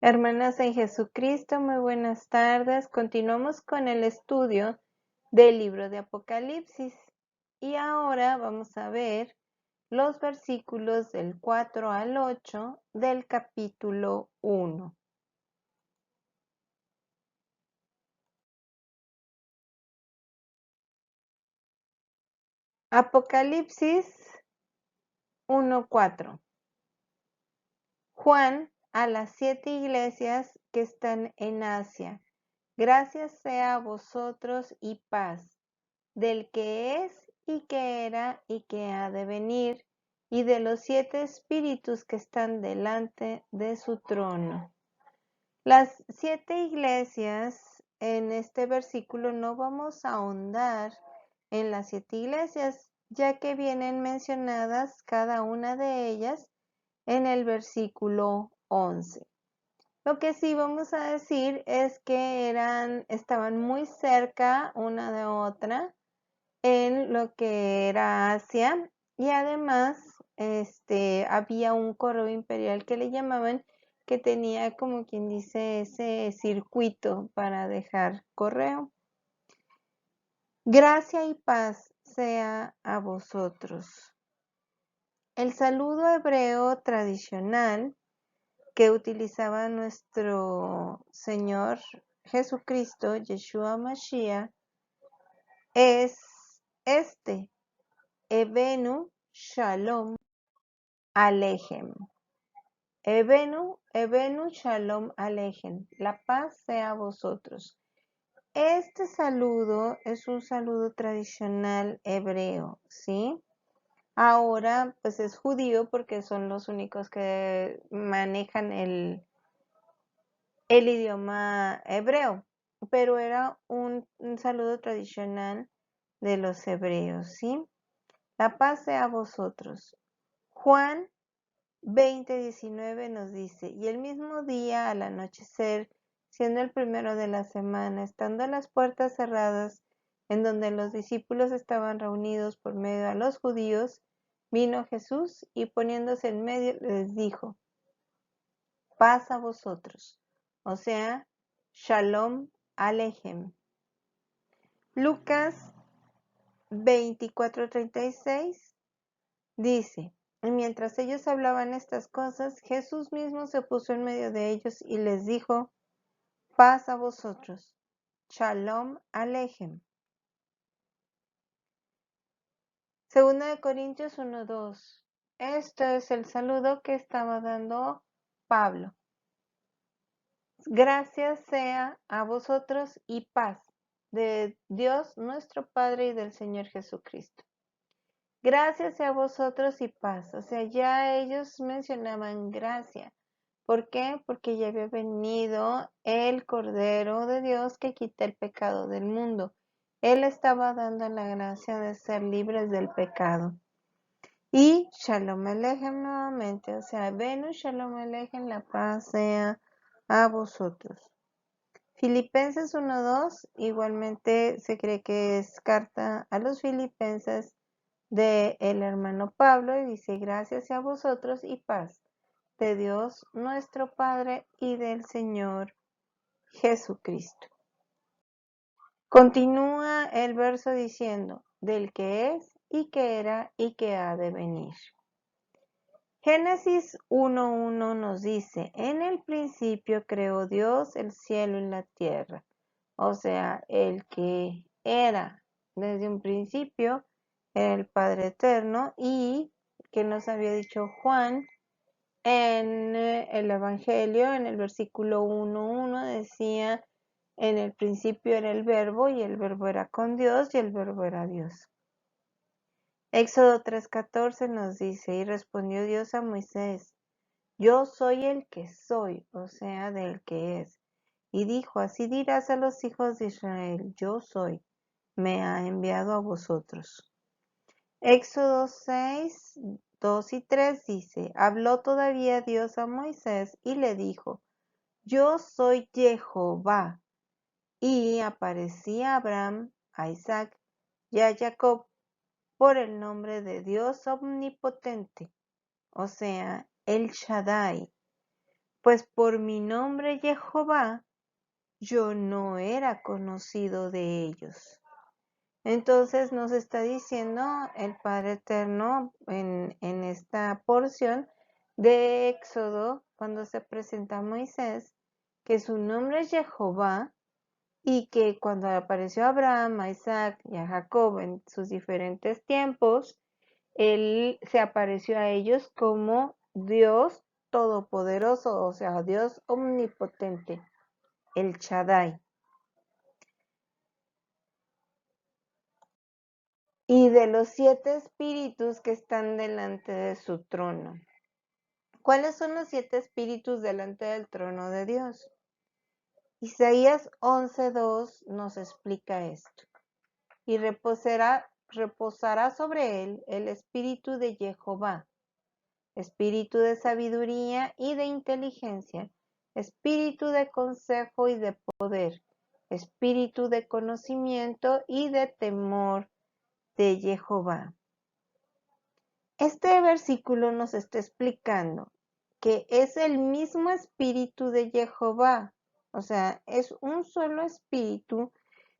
Hermanas en Jesucristo, muy buenas tardes. Continuamos con el estudio del libro de Apocalipsis y ahora vamos a ver los versículos del 4 al 8 del capítulo 1. Apocalipsis 1:4. Juan, a las 7 iglesias que están en Asia, gracias sea a vosotros y paz, del que es y que era y que ha de venir, y de los 7 espíritus que están delante de su trono. Las 7 iglesias, en este versículo no vamos a ahondar en las 7 iglesias, ya que vienen mencionadas cada una de ellas en el versículo 11. Lo que sí vamos a decir es que estaban muy cerca una de otra en lo que era Asia, y además había un correo imperial que le llamaban, que tenía, como quien dice, ese circuito para dejar correo. Gracia y paz sea a vosotros. El saludo hebreo tradicional que utilizaba nuestro Señor Jesucristo, Yeshua Mashiach, es este: Ebenu Shalom Alejem. Ebenu Shalom Alejem. La paz sea a vosotros. Este saludo es un saludo tradicional hebreo, ¿sí? Ahora, pues es judío porque son los únicos que manejan el idioma hebreo, pero era un saludo tradicional de los hebreos, ¿sí? La paz sea a vosotros. Juan 20:19 nos dice: y el mismo día al anochecer, siendo el primero de la semana, estando las puertas cerradas, en donde los discípulos estaban reunidos por medio a los judíos, vino Jesús y poniéndose en medio les dijo: paz a vosotros. O sea, Shalom Alejem. Lucas 24:36 dice: y mientras ellos hablaban estas cosas, Jesús mismo se puso en medio de ellos y les dijo: paz a vosotros. Shalom Alejem. Segunda de Corintios 1:2. Esto es el saludo que estaba dando Pablo. Gracias sea a vosotros y paz de Dios nuestro Padre y del Señor Jesucristo. Gracias sea a vosotros y paz. O sea, ya ellos mencionaban gracia. ¿Por qué? Porque ya había venido el Cordero de Dios que quita el pecado del mundo. Él estaba dando la gracia de ser libres del pecado. Y Shalom Alejem nuevamente, o sea, Venu Shalom Alejem, la paz sea a vosotros. Filipenses 1:2, igualmente se cree que es carta a los filipenses del hermano Pablo, y dice: gracias a vosotros y paz de Dios nuestro Padre y del Señor Jesucristo. Continúa el verso diciendo: del que es y que era y que ha de venir. Génesis 1:1 nos dice: en el principio creó Dios el cielo y la tierra. O sea, el que era desde un principio era el Padre Eterno, y que nos había dicho Juan en el Evangelio, en el versículo 1:1 decía: en el principio era el Verbo, y el Verbo era con Dios, y el Verbo era Dios. Éxodo 3:14 nos dice: y respondió Dios a Moisés: yo soy el que soy, o sea, del que es. Y dijo: así dirás a los hijos de Israel: yo soy, me ha enviado a vosotros. Éxodo 6:2 y 3 dice: habló todavía Dios a Moisés y le dijo: yo soy Jehová. Y aparecí a Abraham, a Isaac y a Jacob por el nombre de Dios omnipotente, o sea, el Shaddai, pues por mi nombre Jehová yo no era conocido de ellos. Entonces nos está diciendo el Padre Eterno en esta porción de Éxodo, cuando se presenta a Moisés, que su nombre es Jehová y que cuando apareció a Abraham, a Isaac y a Jacob en sus diferentes tiempos, él se apareció a ellos como Dios todopoderoso, o sea, Dios omnipotente, el Shaddai. Y de los 7 espíritus que están delante de su trono. ¿Cuáles son los 7 espíritus delante del trono de Dios? Isaías 11:2 nos explica esto. Y reposará sobre él el espíritu de Jehová, espíritu de sabiduría y de inteligencia, espíritu de consejo y de poder, espíritu de conocimiento y de temor de Jehová. Este versículo nos está explicando que es el mismo espíritu de Jehová, o sea, es un solo espíritu,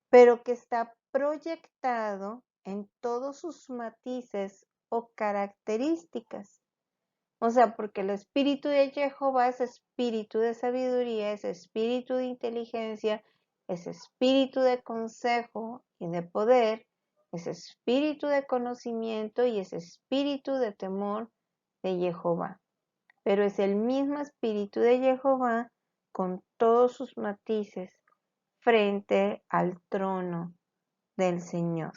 pero que está proyectado en todos sus matices o características. O sea, porque el espíritu de Jehová es espíritu de sabiduría, es espíritu de inteligencia, es espíritu de consejo y de poder, es espíritu de conocimiento y es espíritu de temor de Jehová. Pero es el mismo espíritu de Jehová con todos sus matices frente al trono del Señor.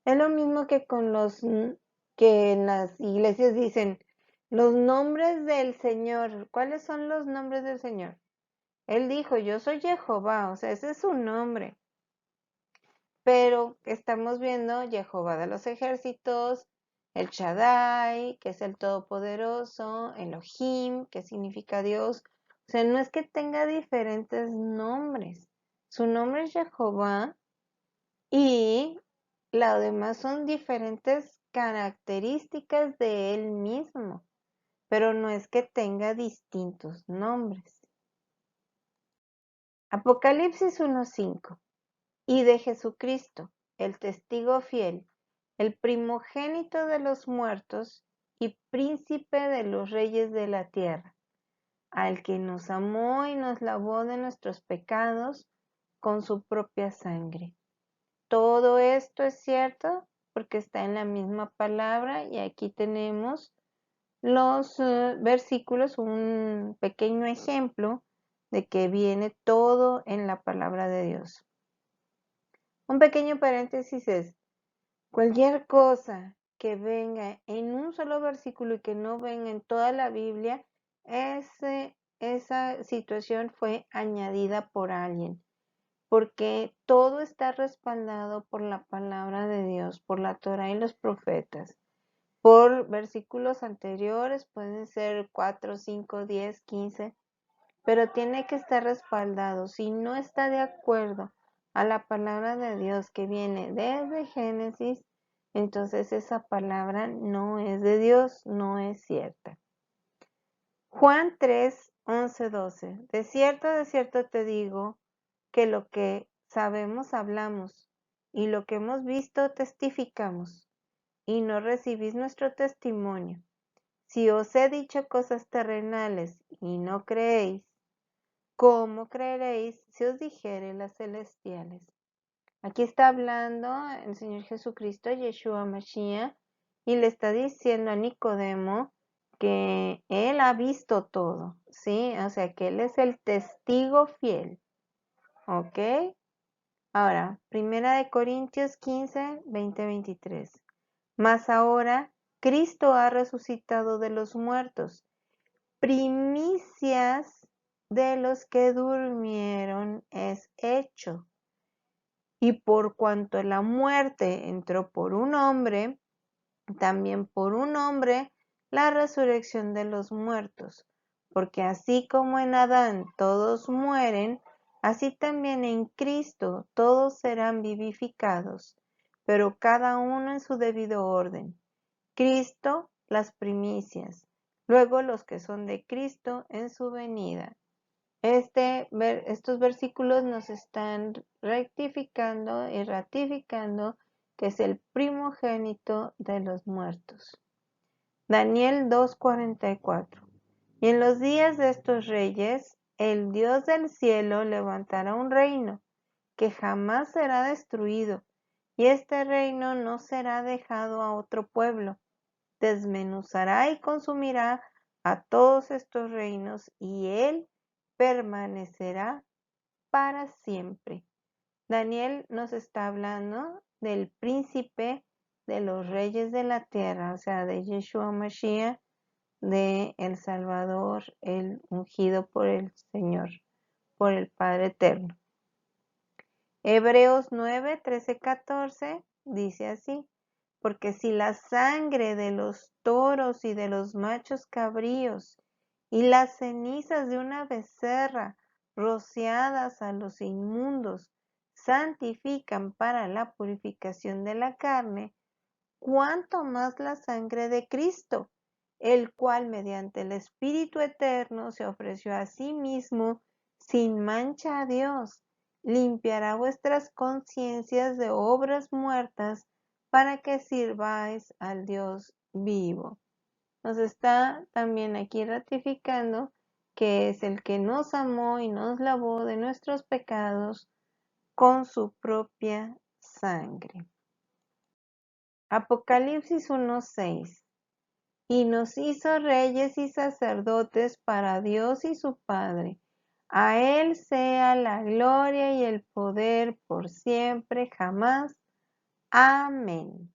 Es lo mismo que con los que en las iglesias dicen los nombres del Señor. ¿Cuáles son los nombres del Señor? Él dijo, yo soy Jehová, o sea, ese es su nombre. Pero estamos viendo Jehová de los ejércitos, el Shaddai, que es el Todopoderoso, Elohim, que significa Dios. O sea, no es que tenga diferentes nombres. Su nombre es Jehová y lo demás son diferentes características de él mismo, pero no es que tenga distintos nombres. Apocalipsis 1:5. Y de Jesucristo, el testigo fiel, el primogénito de los muertos y príncipe de los reyes de la tierra, al que nos amó y nos lavó de nuestros pecados con su propia sangre. Todo esto es cierto porque está en la misma palabra y aquí tenemos los versículos, un pequeño ejemplo de que viene todo en la palabra de Dios. Un pequeño paréntesis es, cualquier cosa que venga en un solo versículo y que no venga en toda la Biblia, esa situación fue añadida por alguien, porque todo está respaldado por la palabra de Dios, por la Torá y los profetas. Por versículos anteriores, pueden ser 4, 5, 10, 15, pero tiene que estar respaldado. Si no está de acuerdo a la palabra de Dios que viene desde Génesis, entonces esa palabra no es de Dios, no es cierta. Juan 3, 11, 12. De cierto te digo que lo que sabemos hablamos y lo que hemos visto testificamos y no recibís nuestro testimonio. Si os he dicho cosas terrenales y no creéis, ¿cómo creeréis si os dijere las celestiales? Aquí está hablando el Señor Jesucristo, Yeshua Mashiach, y le está diciendo a Nicodemo que él ha visto todo, ¿sí? O sea, que él es el testigo fiel, ¿ok? Ahora, 1 Corintios 15, 20, 23. Mas ahora Cristo ha resucitado de los muertos, primicias de los que durmieron es hecho. Y por cuanto la muerte entró por un hombre, también por un hombre la resurrección de los muertos. Porque así como en Adán todos mueren, así también en Cristo todos serán vivificados, pero cada uno en su debido orden. Cristo las primicias, luego los que son de Cristo en su venida. Estos versículos nos están rectificando y ratificando que es el primogénito de los muertos. Daniel 2:44. Y en los días de estos reyes, el Dios del cielo levantará un reino que jamás será destruido, y este reino no será dejado a otro pueblo. Desmenuzará y consumirá a todos estos reinos, y él permanecerá para siempre. Daniel nos está hablando del príncipe de los reyes de la tierra, o sea, de Yeshua Mashiach, de el Salvador, el ungido por el Señor, por el Padre Eterno. Hebreos 9, 13, 14 dice así: porque si la sangre de los toros y de los machos cabríos y las cenizas de una becerra rociadas a los inmundos santifican para la purificación de la carne, cuánto más la sangre de Cristo, el cual mediante el Espíritu Eterno se ofreció a sí mismo sin mancha a Dios, limpiará vuestras conciencias de obras muertas para que sirváis al Dios vivo. Nos está también aquí ratificando que es el que nos amó y nos lavó de nuestros pecados con su propia sangre. Apocalipsis 1:6. Y nos hizo reyes y sacerdotes para Dios y su Padre. A Él sea la gloria y el poder por siempre, jamás. Amén.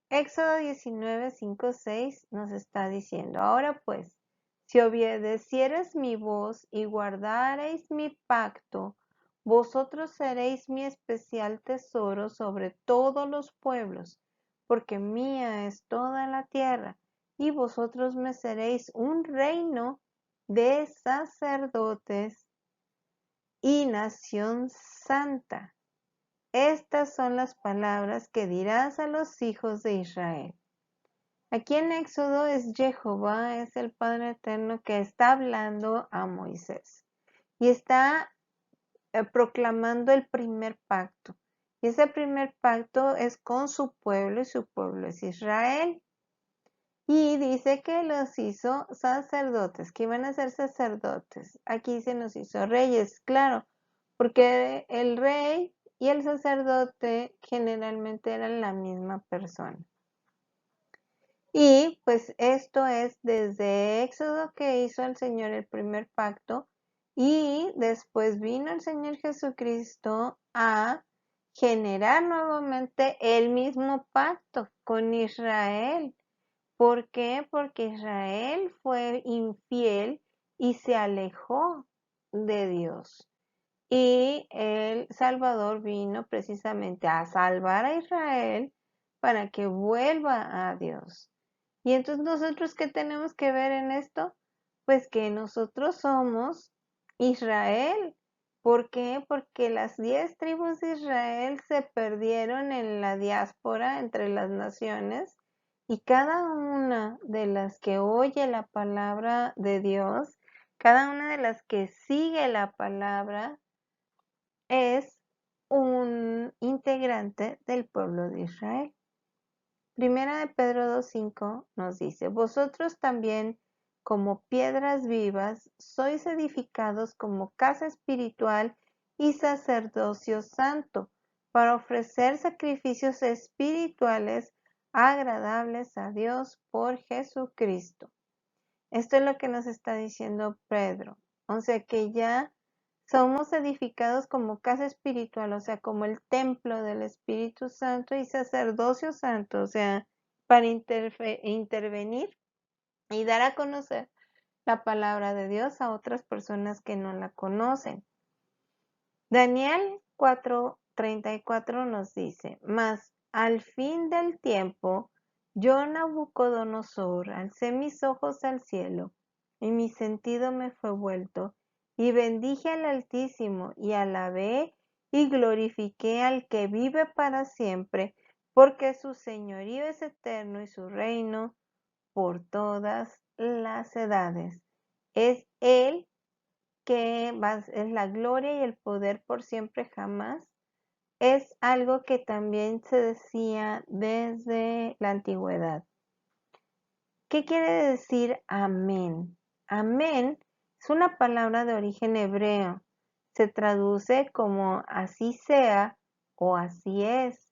Éxodo 19:5-6 nos está diciendo: ahora pues, si obedeciereis mi voz y guardareis mi pacto, vosotros seréis mi especial tesoro sobre todos los pueblos, porque mía es toda la tierra, y vosotros me seréis un reino de sacerdotes y nación santa. Estas son las palabras que dirás a los hijos de Israel. Aquí en Éxodo es Jehová, es el Padre Eterno que está hablando a Moisés y está proclamando el primer pacto. Y ese primer pacto es con su pueblo y su pueblo es Israel. Y dice que los hizo sacerdotes, que iban a ser sacerdotes. Aquí se nos hizo reyes, claro, porque el rey y el sacerdote generalmente eran la misma persona. Y pues esto es desde Éxodo que hizo el Señor el primer pacto, y después vino el Señor Jesucristo a generar nuevamente el mismo pacto con Israel. ¿Por qué? Porque Israel fue infiel y se alejó de Dios. Y el Salvador vino precisamente a salvar a Israel para que vuelva a Dios. Y entonces nosotros, ¿qué tenemos que ver en esto? Pues que nosotros somos Israel. ¿Por qué? Porque las 10 tribus de Israel se perdieron en la diáspora entre las naciones, y cada una de las que oye la palabra de Dios, cada una de las que sigue la palabra, es un integrante del pueblo de Israel. Primera de Pedro 2:5 nos dice: vosotros también, como piedras vivas, sois edificados como casa espiritual y sacerdocio santo, para ofrecer sacrificios espirituales agradables a Dios por Jesucristo. Esto es lo que nos está diciendo Pedro. O sea que ya somos edificados como casa espiritual, o sea, como el templo del Espíritu Santo, y sacerdocio santo, o sea, para intervenir y dar a conocer la palabra de Dios a otras personas que no la conocen. Daniel 4:34 nos dice: mas al fin del tiempo, yo, Nabucodonosor, alcé mis ojos al cielo, y mi sentido me fue vuelto, y bendije al Altísimo, y alabé y glorifiqué al que vive para siempre, porque su señorío es eterno y su reino por todas las edades. Es Él que es la gloria y el poder por siempre jamás. Es algo que también se decía desde la antigüedad. ¿Qué quiere decir amén? Amén es una palabra de origen hebreo. Se traduce como así sea o así es.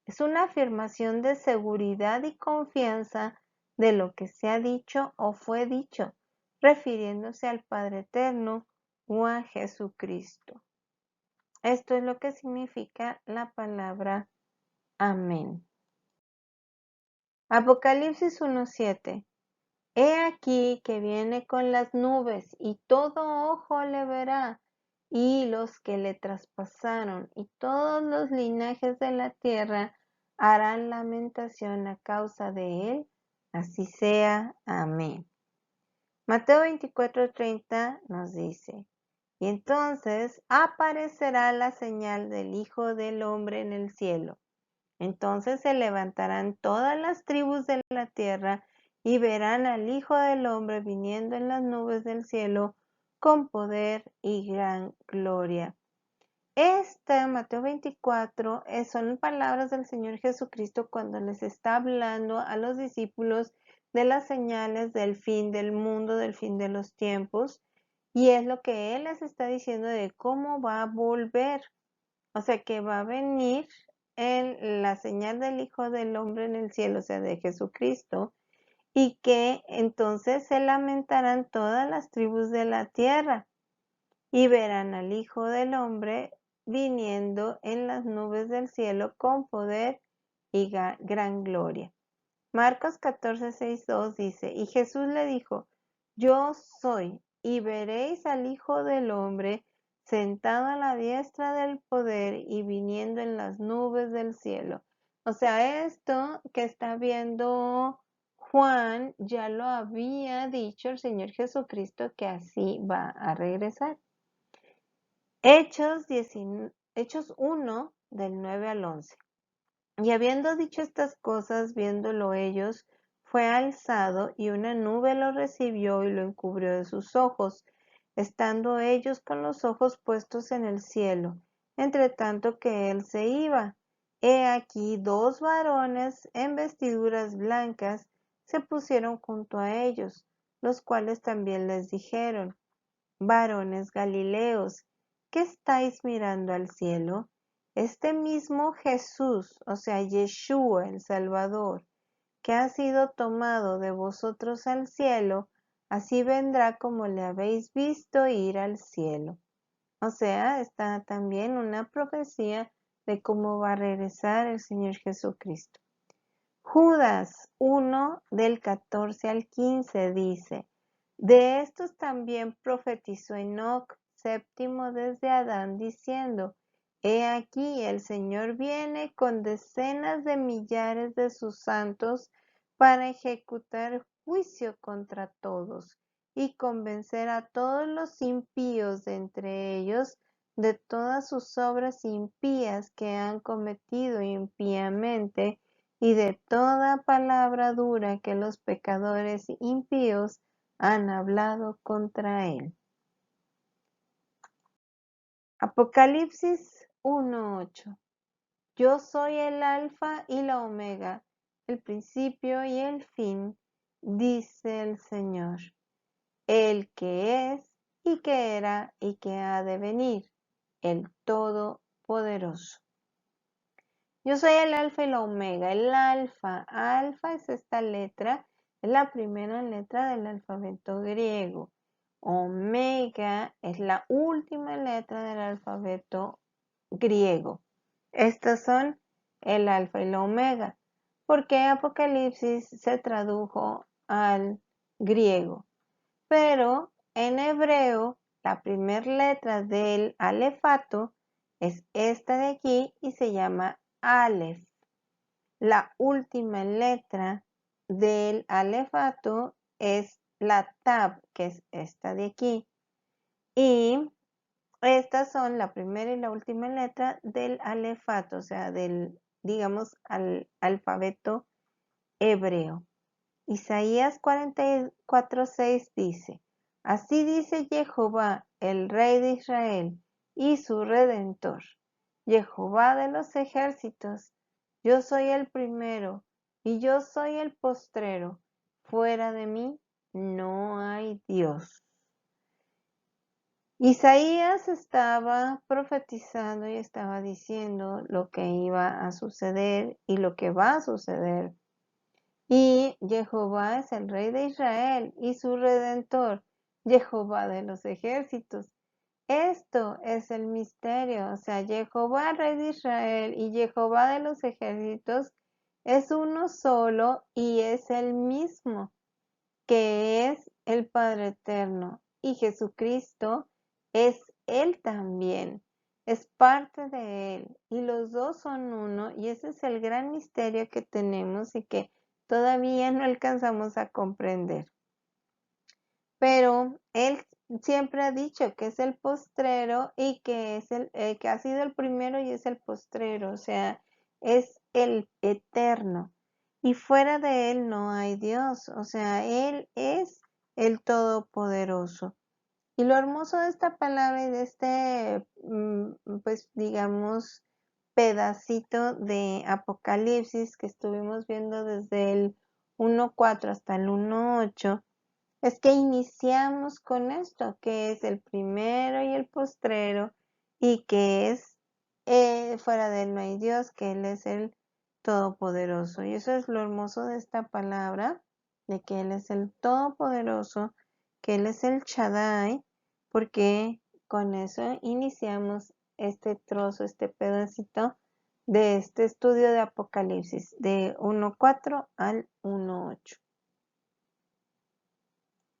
Es una afirmación de seguridad y confianza de lo que se ha dicho o fue dicho, refiriéndose al Padre Eterno o a Jesucristo. Esto es lo que significa la palabra amén. Apocalipsis 1:7. He aquí que viene con las nubes, y todo ojo le verá, y los que le traspasaron, y todos los linajes de la tierra harán lamentación a causa de él. Así sea. Amén. Mateo 24:30 nos dice: y entonces aparecerá la señal del Hijo del Hombre en el cielo. Entonces se levantarán todas las tribus de la tierra y verán al Hijo del Hombre viniendo en las nubes del cielo con poder y gran gloria. Mateo 24 son palabras del Señor Jesucristo cuando les está hablando a los discípulos de las señales del fin del mundo, del fin de los tiempos, y es lo que Él les está diciendo de cómo va a volver. O sea, que va a venir en la señal del Hijo del Hombre en el cielo, o sea, de Jesucristo, y que entonces se lamentarán todas las tribus de la tierra y verán al Hijo del Hombre viniendo en las nubes del cielo con poder y gran gloria. Marcos 14:6-2 dice: y Jesús le dijo: yo soy, y veréis al Hijo del Hombre sentado a la diestra del poder y viniendo en las nubes del cielo. O sea, esto que está viendo Juan ya lo había dicho el Señor Jesucristo, que así va a regresar. Hechos 1, del 9 al 11. Y habiendo dicho estas cosas, viéndolo ellos, fue alzado, y una nube lo recibió y lo encubrió de sus ojos, estando ellos con los ojos puestos en el cielo, entre tanto que él se iba. He aquí 2 varones en vestiduras blancas se pusieron junto a ellos, los cuales también les dijeron: varones Galileos, ¿qué estáis mirando al cielo? Este mismo Jesús, o sea, Yeshua, el Salvador, que ha sido tomado de vosotros al cielo, así vendrá como le habéis visto ir al cielo. O sea, está también una profecía de cómo va a regresar el Señor Jesucristo. Judas 1, del 14 al 15 dice: de estos también profetizó Enoc, séptimo desde Adán, diciendo: he aquí el Señor viene con decenas de millares de sus santos para ejecutar juicio contra todos y convencer a todos los impíos de entre ellos de todas sus obras impías que han cometido impíamente, y de toda palabra dura que los pecadores impíos han hablado contra él. Apocalipsis 1:8. Yo soy el alfa y la omega, el principio y el fin, dice el Señor, el que es y que era y que ha de venir, el Todopoderoso. Yo soy el alfa y la omega. El alfa es esta letra, es la primera letra del alfabeto griego. Omega es la última letra del alfabeto griego. Estos son el alfa y la omega, porque Apocalipsis se tradujo al griego. Pero en hebreo, la primera letra del alefato es esta de aquí y se llama Aleph. La última letra del alefato es la Tab, que es esta de aquí. Y estas son la primera y la última letra del alefato, o sea, del, digamos, al alfabeto hebreo. Isaías 44:6 dice, así dice Jehová, el Rey de Israel y su Redentor, Jehová de los ejércitos, yo soy el primero y yo soy el postrero, fuera de mí no hay Dios. Isaías estaba profetizando y estaba diciendo lo que iba a suceder y lo que va a suceder. Y Jehová es el Rey de Israel y su Redentor, Jehová de los ejércitos. Esto es el misterio, o sea, Jehová, Rey de Israel y Jehová de los ejércitos es uno solo y es el mismo, que es el Padre Eterno. Y Jesucristo es Él también, es parte de Él. Y los dos son uno y ese es el gran misterio que tenemos y que todavía no alcanzamos a comprender. Pero Él siempre ha dicho que es el postrero y que es que ha sido el primero y es el postrero, o sea, es el eterno. Y fuera de Él no hay Dios, o sea, Él es el Todopoderoso. Y lo hermoso de esta palabra y de este, pues digamos, pedacito de Apocalipsis que estuvimos viendo desde el 1.4 hasta el 1.8, es que iniciamos con esto, que es el primero y el postrero, y que es fuera de él no hay Dios, que Él es el Todopoderoso. Y eso es lo hermoso de esta palabra, de que Él es el Todopoderoso, que Él es el Shaddai, porque con eso iniciamos este trozo, este pedacito de este estudio de Apocalipsis, de 1.4 al 1.8.